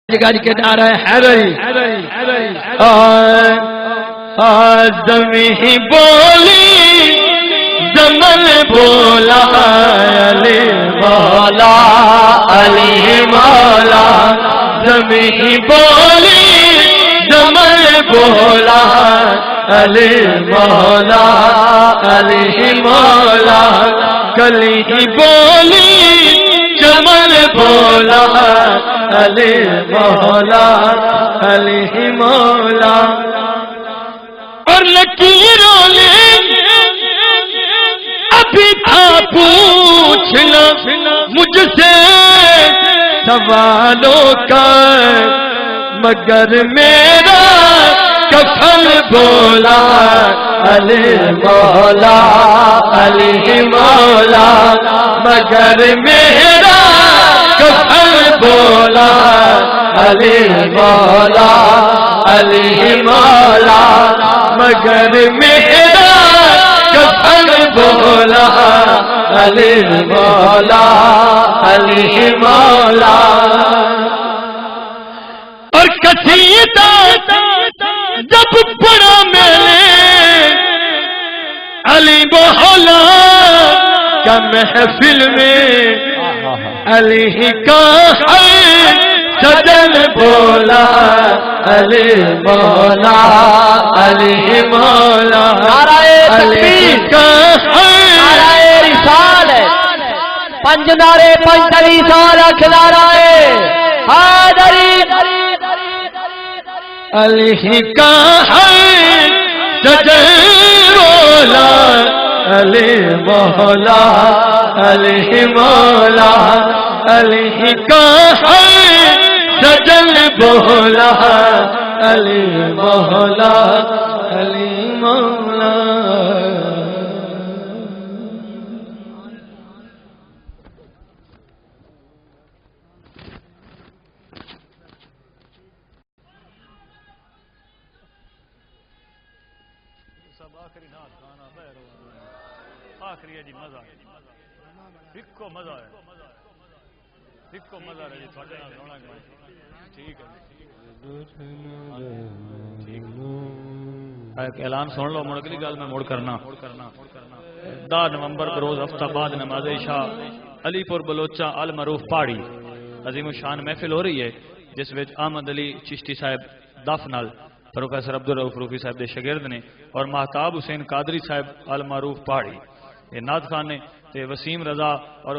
جگہ کے نعرہ حیدری زمین بولی زمن بولا علی مولا علی مولا زمین بولی زمن بولا علی مولا علی مولا کلی بولی چمن بولا علی مولا علی مولا اور لکیروں نے ابھی تھا پوچھنا مجھ سے سوالوں کا مگر میرا کفن بولا علی مولا علی مولا مگر میرا کفن بولا علی مولا علی مولا مگر میرا کفن بولا علی مولا علی مولا اور قصیدہ جب پڑھا میں نے علی مولا کا محفل میں علی کا ہے سجن بولا علی مولا علی مولا علی کا ہے نعرہ رسالت پنج نعرے پنج رسالت نعرہ حیدری علی کا ہے سجن بولا علی مولا علی مولا علی کا ہے سجن بولا علی مولا علی مولا آخری نات گانا بہر آخری ہے جی مزہ ایکو مزہ ہے ایکو مزہ ہے جی تھوڑے نال رونا گا ٹھیک ہے ایک اعلان سن لو مڑ اگلی گل میں مڑ کرنا 10 نومبر بروز ہفتہ بعد نماز عشاء علی پور بلوچا المعروف پہاڑی عظیم الشان محفل ہو رہی ہے جس وچ احمد علی چشتی صاحب دف نال پروفیسر عبدالرؤف روفی صاحب دے شاگرد نے اور مہتاب حسین قادری صاحب المعروف پہاڑی یہ نعت خان نے تے وسیم رضا اور